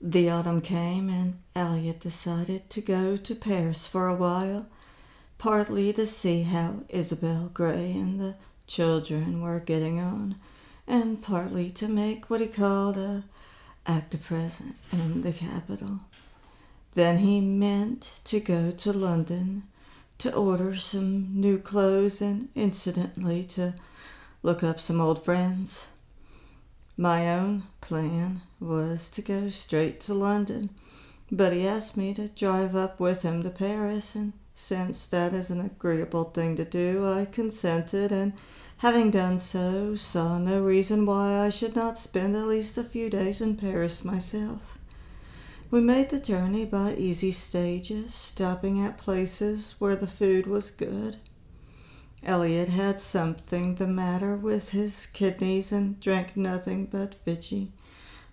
The autumn came and Elliot decided to go to Paris for a while, partly to see how Isabel Gray and the children were getting on, and partly to make what he called a act of present in the capital. Then he meant to go to London to order some new clothes and incidentally to look up some old friends. My own plan was to go straight to London, but he asked me to drive up with him to Paris, and since that is an agreeable thing to do, I consented, and having done so, saw no reason why I should not spend at least a few days in Paris myself. We made the journey by easy stages, stopping at places where the food was good. Elliot had something the matter with his kidneys and drank nothing but vichy,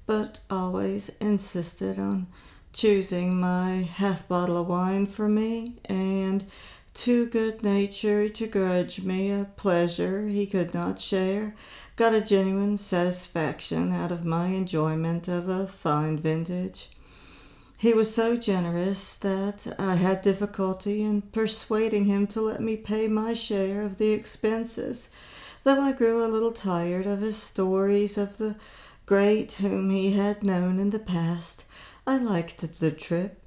but always insisted on choosing my half bottle of wine for me, and too good-natured to grudge me a pleasure he could not share, got a genuine satisfaction out of my enjoyment of a fine vintage. He was so generous that I had difficulty in persuading him to let me pay my share of the expenses, though I grew a little tired of his stories of the great whom he had known in the past. I liked the trip.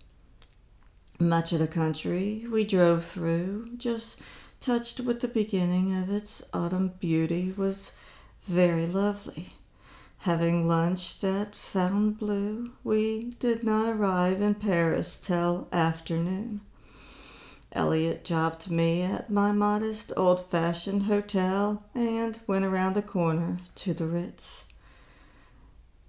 Much of the country we drove through, just touched with the beginning of its autumn beauty, was very lovely. Having lunched at Fontainebleau, we did not arrive in Paris till afternoon. Elliot dropped me at my modest old-fashioned hotel and went around the corner to the Ritz.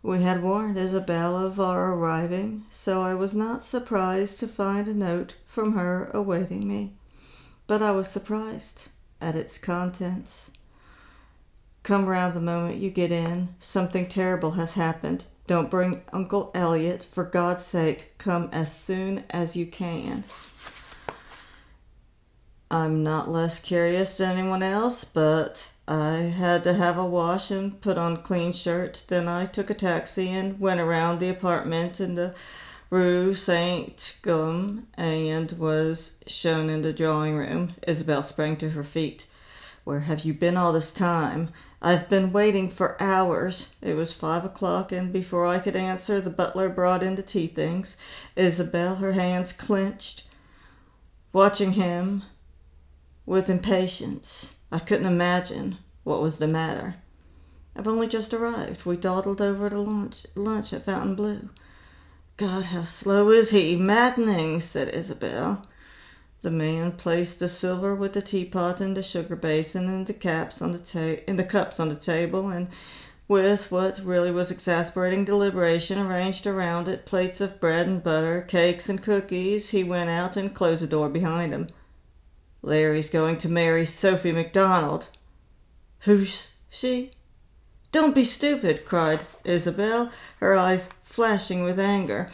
We had warned Isabel of our arriving, so I was not surprised to find a note from her awaiting me, but I was surprised at its contents. Come round the moment you get in. Something terrible has happened. Don't bring Uncle Elliot. For God's sake, come as soon as you can. I'm not less curious than anyone else, but I had to have a wash and put on a clean shirt. Then I took a taxi and went around the apartment in the Rue Saint-Gilles and was shown in the drawing room. Isabel sprang to her feet. Where have you been all this time? I've been waiting for hours. It was 5 o'clock, and before I could answer, the butler brought in the tea things. Isabel, her hands clenched, watching him with impatience. I couldn't imagine what was the matter. I've only just arrived. We dawdled over to lunch at Fontainebleau. God, how slow is he? Maddening, said Isabel. The man placed the silver with the teapot and the sugar basin and the cups on the table, and with what really was exasperating deliberation arranged around it plates of bread and butter, cakes and cookies. He went out and closed the door behind him. Larry's going to marry Sophie MacDonald. Who's she? Don't be stupid, cried Isabel, her eyes flashing with anger.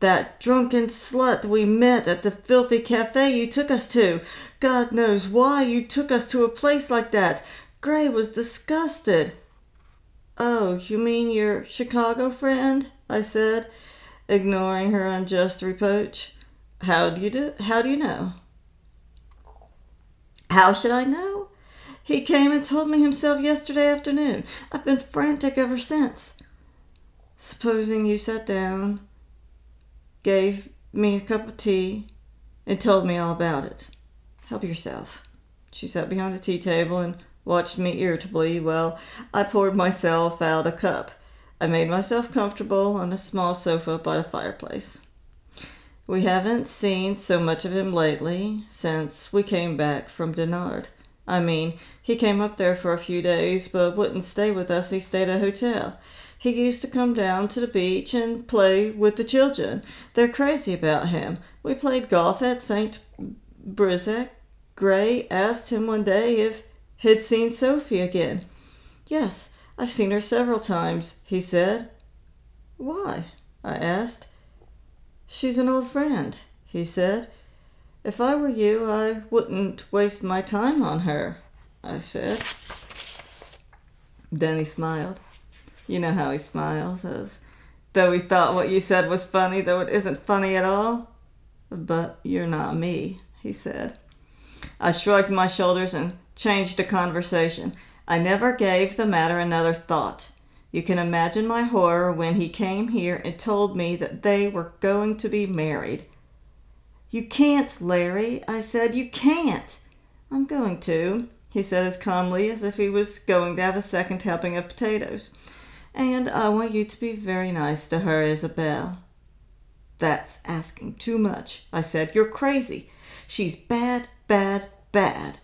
That drunken slut we met at the filthy cafe you took us to. God knows why you took us to a place like that. Gray was disgusted. Oh, you mean your Chicago friend? I said, ignoring her unjust reproach. How do you know? How should I know? He came and told me himself yesterday afternoon. I've been frantic ever since. Supposing you sat down, gave me a cup of tea, and told me all about it. Help yourself. She sat behind the tea table and watched me irritably while I poured myself out a cup. I made myself comfortable on a small sofa by the fireplace. We haven't seen so much of him lately since we came back from Dinard. I mean, he came up there for a few days, but wouldn't stay with us. He stayed at a hotel. He used to come down to the beach and play with the children. They're crazy about him. We played golf at St. Brizac. Gray asked him one day if he'd seen Sophie again. Yes, I've seen her several times, he said. Why? I asked. She's an old friend, he said. If I were you, I wouldn't waste my time on her, I said. Then he smiled. You know how he smiles, as though he thought what you said was funny, though it isn't funny at all. But you're not me, he said. I shrugged my shoulders and changed the conversation. I never gave the matter another thought. You can imagine my horror when he came here and told me that they were going to be married. You can't, Larry, I said. You can't. I'm going to, he said as calmly as if he was going to have a second helping of potatoes. And I want you to be very nice to her, Isabel. That's asking too much, I said. You're crazy. She's bad, bad, bad.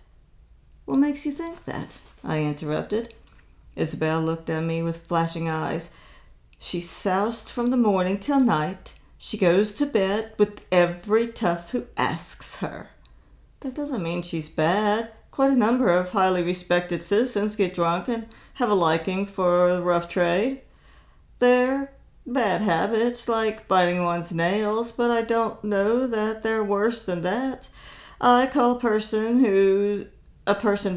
What makes you think that? I interrupted. Isabel looked at me with flashing eyes. She's soused from the morning till night. She goes to bed with every tough who asks her. That doesn't mean she's bad. Quite a number of highly respected citizens get drunk and have a liking for the rough trade. They're bad habits, like biting one's nails, but I don't know that they're worse than that. I call a person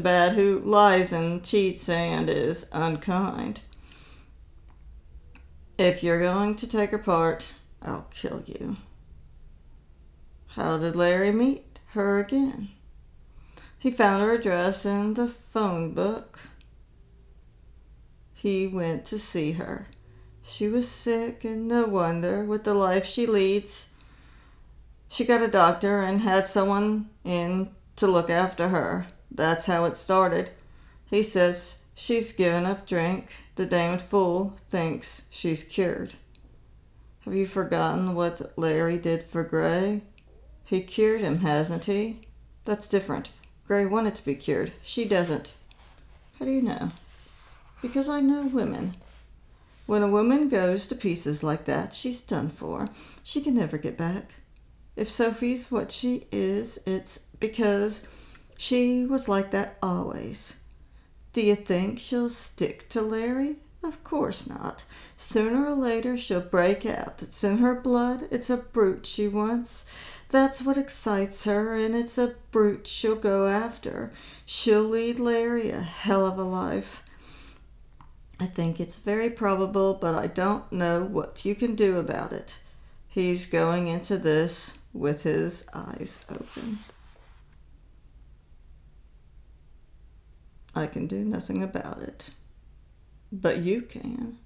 bad who lies and cheats and is unkind. If you're going to take her part, I'll kill you. How did Larry meet her again? He found her address in the phone book. He went to see her. She was sick, and no wonder, with the life she leads. She got a doctor and had someone in to look after her. That's how it started. He says she's given up drink. The damned fool thinks she's cured. Have you forgotten what Larry did for Gray? He cured him, hasn't he? That's different. Gray wanted to be cured. She doesn't. How do you know? Because I know women. When a woman goes to pieces like that, she's done for. She can never get back. If Sophie's what she is, it's because she was like that always. Do you think she'll stick to Larry? Of course not. Sooner or later she'll break out. It's in her blood. It's a brute she wants. That's what excites her, and it's a brute she'll go after. She'll lead Larry a hell of a life. I think it's very probable, but I don't know what you can do about it. He's going into this with his eyes open. I can do nothing about it. But you can.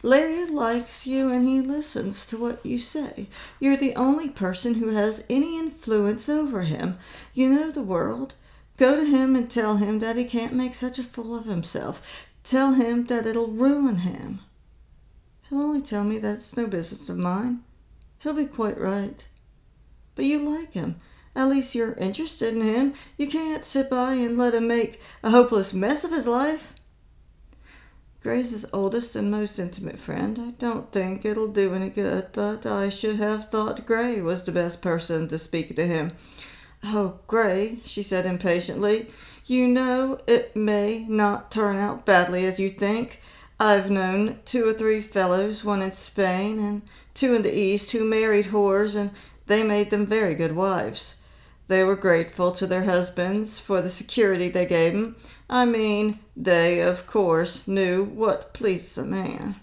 Larry likes you and he listens to what you say. You're the only person who has any influence over him. You know the world. Go to him and tell him that he can't make such a fool of himself. Tell him that it'll ruin him. He'll only tell me that it's no business of mine. He'll be quite right. But you like him. At least you're interested in him. You can't sit by and let him make a hopeless mess of his life. Gray's his oldest and most intimate friend. I don't think it'll do any good, but I should have thought Gray was the best person to speak to him. Oh, Gray, she said impatiently, you know it may not turn out badly as you think. I've known 2 or 3 fellows, one in Spain and 2 in the East, who married whores, and they made them very good wives. They were grateful to their husbands for the security they gave them. I mean, they, of course, knew what pleases a man.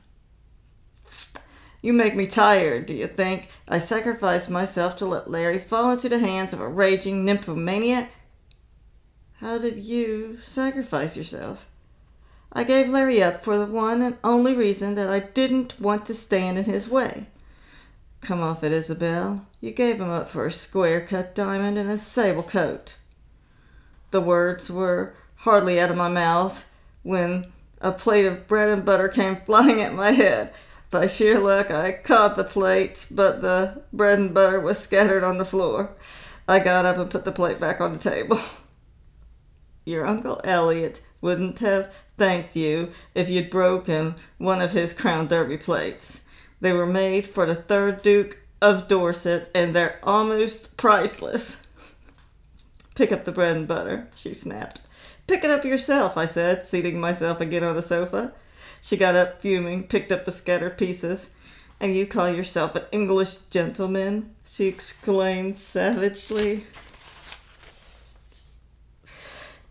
You make me tired, do you think? I sacrificed myself to let Larry fall into the hands of a raging nymphomaniac. How did you sacrifice yourself? I gave Larry up for the one and only reason that I didn't want to stand in his way. Come off it, Isabel. You gave him up for a square-cut diamond and a sable coat. The words were hardly out of my mouth when a plate of bread and butter came flying at my head. By sheer luck, I caught the plate, but the bread and butter was scattered on the floor. I got up and put the plate back on the table. Your Uncle Elliot wouldn't have thanked you if you'd broken one of his Crown Derby plates. They were made for the 3rd Duke of Dorset, and they're almost priceless. Pick up the bread and butter, she snapped. Pick it up yourself, I said, seating myself again on the sofa. She got up, fuming, picked up the scattered pieces. And you call yourself an English gentleman? She exclaimed savagely.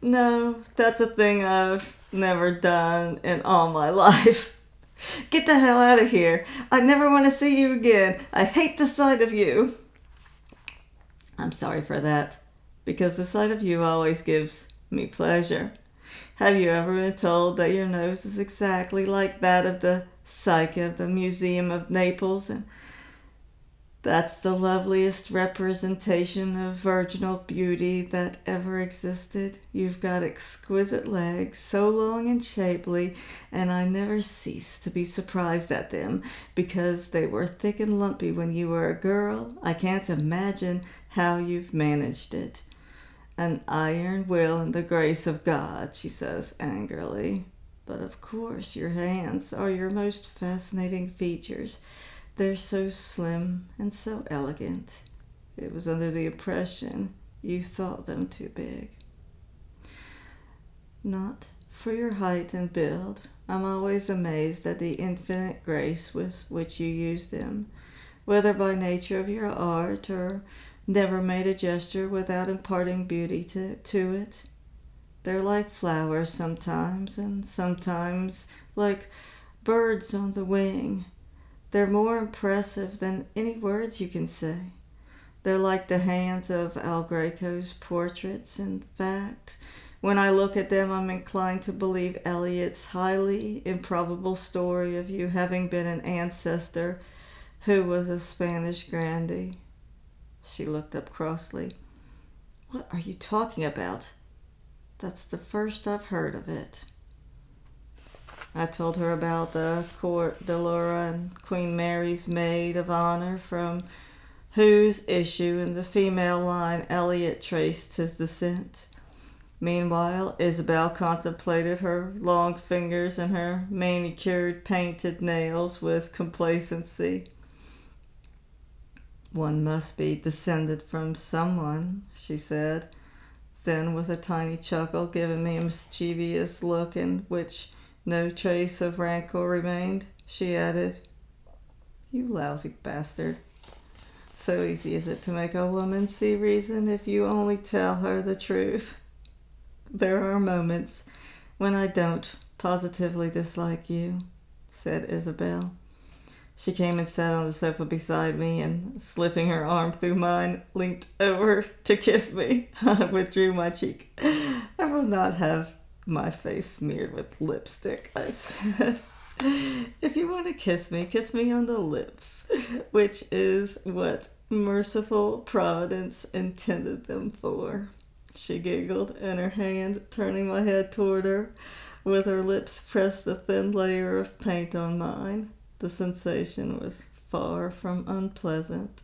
No, that's a thing I've never done in all my life. Get the hell out of here. I never want to see you again. I hate the sight of you. I'm sorry for that, because the sight of you always gives me pleasure. Have you ever been told that your nose is exactly like that of the Psyche of the Museum of Naples? And that's the loveliest representation of virginal beauty that ever existed. You've got exquisite legs, so long and shapely, and I never cease to be surprised at them, because they were thick and lumpy when you were a girl. I can't imagine how you've managed it. An iron will and the grace of God, she says angrily. But of course your hands are your most fascinating features. They're so slim and so elegant. It was under the impression you thought them too big. Not for your height and build. I'm always amazed at the infinite grace with which you use them, whether by nature of your art or never made a gesture without imparting beauty to it. They're like flowers sometimes, and sometimes like birds on the wing. They're more impressive than any words you can say. They're like the hands of El Greco's portraits. In fact, when I look at them, I'm inclined to believe Eliot's highly improbable story of you having been an ancestor who was a Spanish grandee. She looked up crossly. What are you talking about? That's the first I've heard of it. I told her about the Court de Laura and Queen Mary's maid of honor, from whose issue in the female line Eliot traced his descent. Meanwhile, Isabel contemplated her long fingers and her manicured, painted nails with complacency. One must be descended from someone, she said. Then, with a tiny chuckle, giving me a mischievous look in which no trace of rancor remained, she added, You lousy bastard. So easy is it to make a woman see reason if you only tell her the truth. There are moments when I don't positively dislike you, said Isabel. She came and sat on the sofa beside me, and slipping her arm through mine, leant over to kiss me. I withdrew my cheek. I will not have my face smeared with lipstick, I said. If you want to kiss me on the lips, which is what merciful Providence intended them for. She giggled, and her hand, turning my head toward her, with her lips pressed the thin layer of paint on mine. The sensation was far from unpleasant.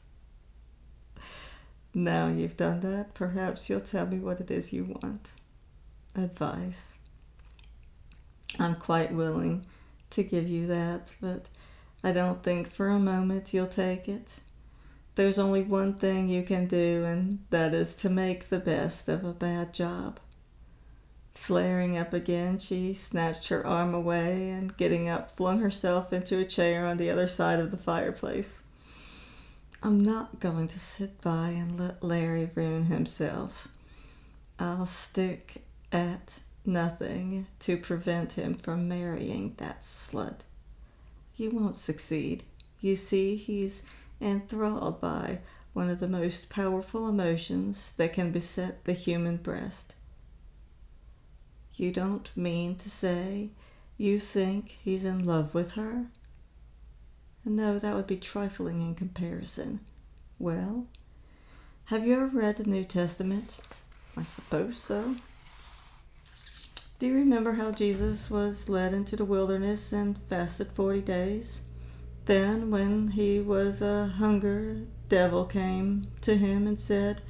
Now you've done that, perhaps you'll tell me what it is you want. Advice. I'm quite willing to give you that, but I don't think for a moment you'll take it. There's only one thing you can do, and that is to make the best of a bad job. Flaring up again, she snatched her arm away and, getting up, flung herself into a chair on the other side of the fireplace. I'm not going to sit by and let Larry ruin himself. I'll stick at nothing to prevent him from marrying that slut. You won't succeed. You see, he's enthralled by one of the most powerful emotions that can beset the human breast. You don't mean to say you think he's in love with her? No, that would be trifling in comparison. Well, have you ever read the New Testament? I suppose so. Do you remember how Jesus was led into the wilderness and fasted 40 days? Then, when he was hunger, the devil came to him and said,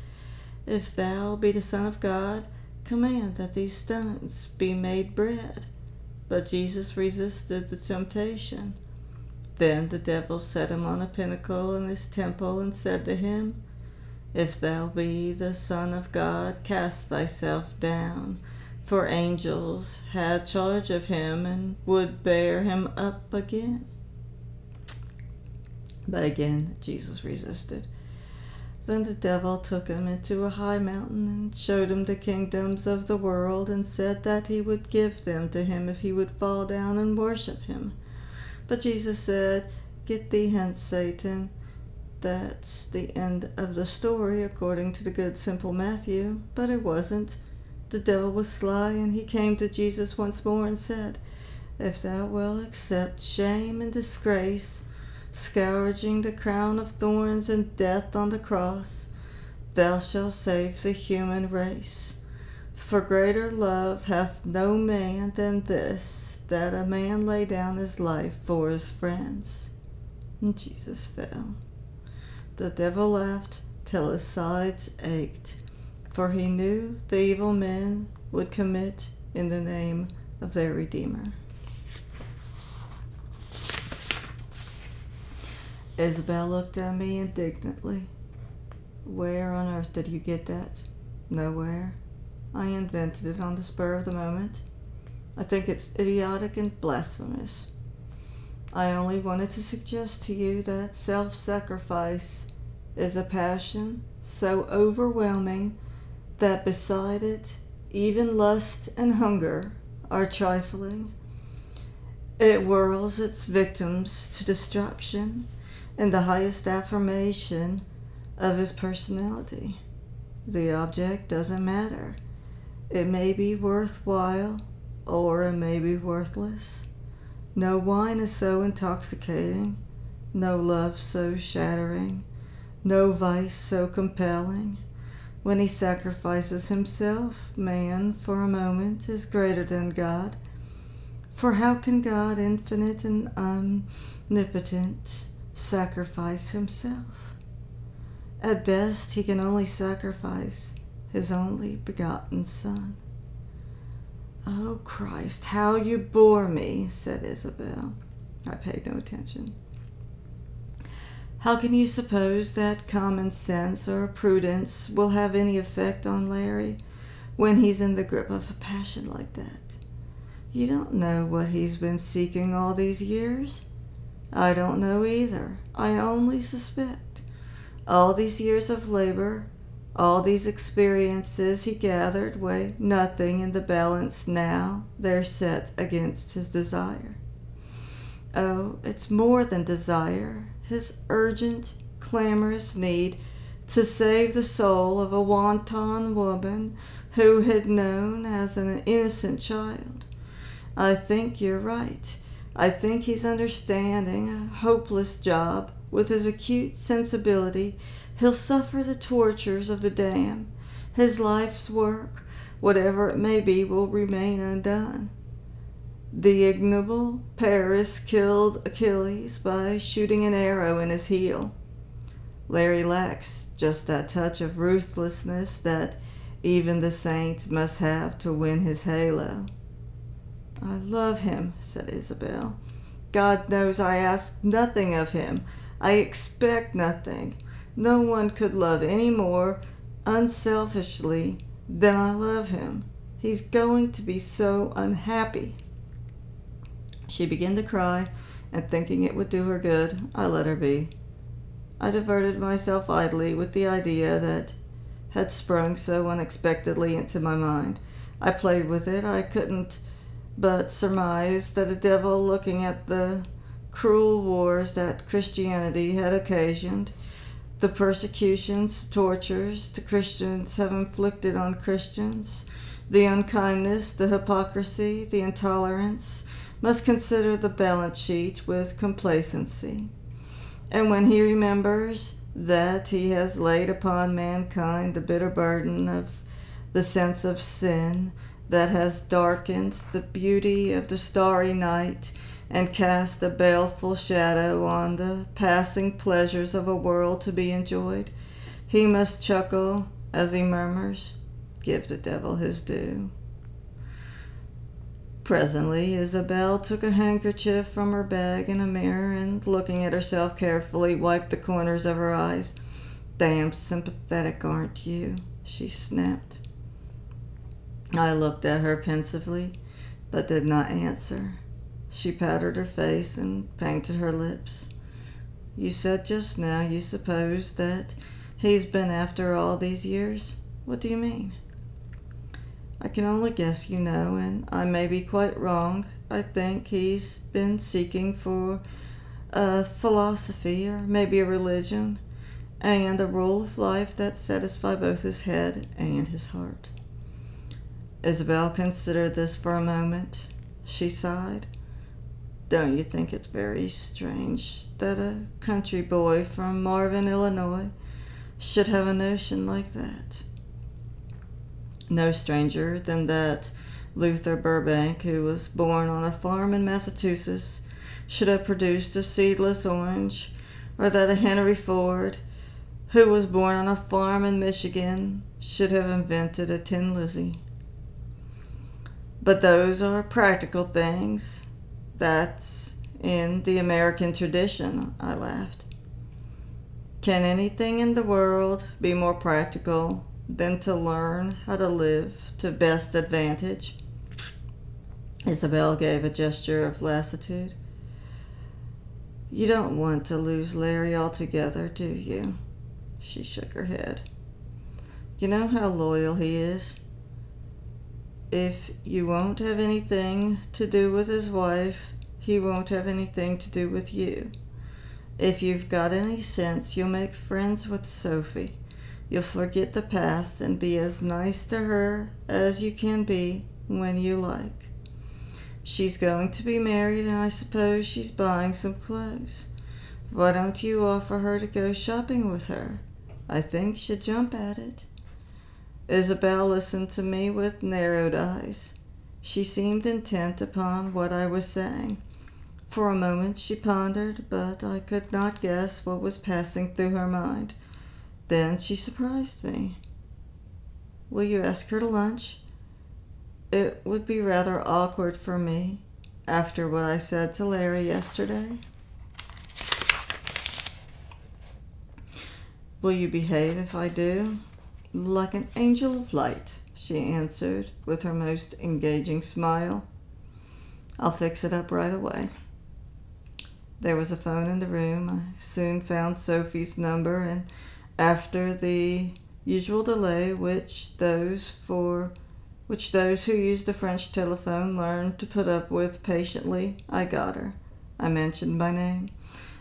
If thou be the Son of God, command that these stones be made bread. But Jesus resisted the temptation. Then the devil set him on a pinnacle in his temple and said to him, If thou be the Son of God, cast thyself down, for angels had charge of him and would bear him up again. But again Jesus resisted. Then the devil took him into a high mountain and showed him the kingdoms of the world, and said that he would give them to him if he would fall down and worship him. But Jesus said, "Get thee hence, Satan." That's the end of the story, according to the good simple Matthew. But it wasn't. The devil was sly, and he came to Jesus once more and said, "If thou wilt accept shame and disgrace, scourging the crown of thorns and death on the cross, thou shalt save the human race. For greater love hath no man than this, that a man lay down his life for his friends." And Jesus fell. The devil laughed till his sides ached, for he knew the evil men would commit in the name of their Redeemer. Isabel looked at me indignantly. "Where on earth did you get that?" "Nowhere. I invented it on the spur of the moment. I think it's idiotic and blasphemous. I only wanted to suggest to you that self-sacrifice is a passion so overwhelming that beside it, even lust and hunger are trifling. It whirls its victims to destruction in the highest affirmation of his personality. The object doesn't matter. It may be worthwhile or it may be worthless. No wine is so intoxicating, no love so shattering, no vice so compelling. When he sacrifices himself, man for a moment is greater than God. For how can God, infinite and omnipotent, sacrifice himself? At best, he can only sacrifice his only begotten Son. "Oh, Christ, how you bore me," said Isabel. I paid no attention. "How can you suppose that common sense or prudence will have any effect on Larry when he's in the grip of a passion like that? You don't know what he's been seeking all these years. I don't know either. I only suspect. All these years of labor, all these experiences he gathered weigh nothing in the balance now they're set against his desire. Oh, it's more than desire, his urgent, clamorous need to save the soul of a wanton woman who had known as an innocent child. I think you're right. I think he's understanding a hopeless job. With his acute sensibility, he'll suffer the tortures of the damned. His life's work, whatever it may be, will remain undone. The ignoble Paris killed Achilles by shooting an arrow in his heel. Larry lacks just that touch of ruthlessness that even the saint must have to win his halo. I love him, said Isabel. God knows I ask nothing of him. I expect nothing. No one could love any more unselfishly than I love him. He's going to be so unhappy. She began to cry, and thinking it would do her good, I let her be. I diverted myself idly with the idea that had sprung so unexpectedly into my mind. I played with it. I couldn't but surmise that the devil, looking at the cruel wars that Christianity had occasioned, the persecutions, tortures the Christians have inflicted on Christians, the unkindness, the hypocrisy, the intolerance, must consider the balance sheet with complacency. And when he remembers that he has laid upon mankind the bitter burden of the sense of sin that has darkened the beauty of the starry night and cast a baleful shadow on the passing pleasures of a world to be enjoyed, he must chuckle as he murmurs, "Give the devil his due." Presently, Isabel took a handkerchief from her bag and a mirror, and, looking at herself carefully, wiped the corners of her eyes. "Damned sympathetic, aren't you?" she snapped. I looked at her pensively, but did not answer. She powdered her face and painted her lips. "You said just now you suppose that he's been after all these years. What do you mean?" "I can only guess, you know, and I may be quite wrong. I think he's been seeking for a philosophy or maybe a religion and a rule of life that satisfy both his head and his heart. Isabel considered this for a moment. She sighed. Don't you think it's very strange that a country boy from Marvin, Illinois, should have a notion like that? No stranger than that Luther Burbank, who was born on a farm in Massachusetts, should have produced a seedless orange, or that a Henry Ford, who was born on a farm in Michigan, should have invented a Tin Lizzie. But those are practical things. That's in the American tradition, I laughed. Can anything in the world be more practical than to learn how to live to best advantage? Isabel gave a gesture of lassitude. You don't want to lose Larry altogether, do you? She shook her head. You know how loyal he is. If you won't have anything to do with his wife, he won't have anything to do with you. If you've got any sense, you'll make friends with Sophie. You'll forget the past and be as nice to her as you can be when you like. She's going to be married, and I suppose she's buying some clothes. Why don't you offer her to go shopping with her? I think she'd jump at it. Isabel listened to me with narrowed eyes. She seemed intent upon what I was saying. For a moment she pondered, but I could not guess what was passing through her mind. Then she surprised me. Will you ask her to lunch? It would be rather awkward for me, after what I said to Larry yesterday. Will you behave if I do? Like an angel of light, she answered with her most engaging smile. I'll fix it up right away. There was a phone in the room. I soon found Sophie's number, and after the usual delay which those who use the French telephone learn to put up with patiently, I got her. I mentioned my name.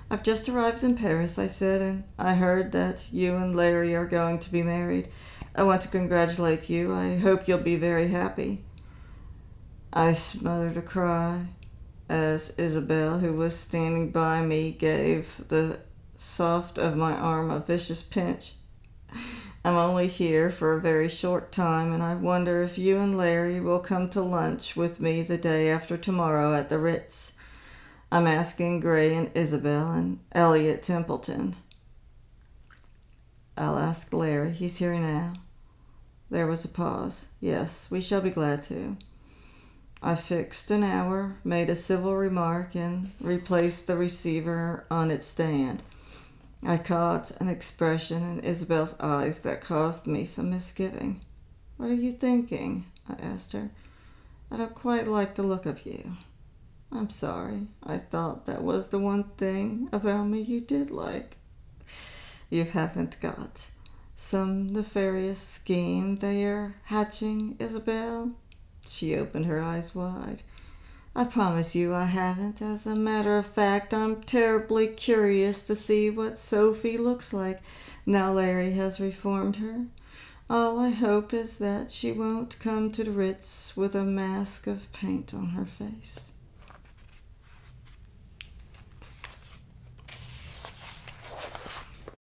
I've just arrived in Paris, I said, and I heard that you and Larry are going to be married. I want to congratulate you. I hope you'll be very happy. I smothered a cry as Isabel, who was standing by me, gave the soft of my arm a vicious pinch. I'm only here for a very short time, and I wonder if you and Larry will come to lunch with me the day after tomorrow at the Ritz. I'm asking Gray and Isabel and Elliot Templeton. I'll ask Larry. He's here now. There was a pause. Yes, we shall be glad to. I fixed an hour, made a civil remark, and replaced the receiver on its stand. I caught an expression in Isabel's eyes that caused me some misgiving. What are you thinking? I asked her. I don't quite like the look of you. I'm sorry. I thought that was the one thing about me you did like. You haven't got some nefarious scheme they are hatching, Isabel? She opened her eyes wide. I promise you I haven't. As a matter of fact, I'm terribly curious to see what Sophie looks like now Larry has reformed her. All I hope is that she won't come to the Ritz with a mask of paint on her face.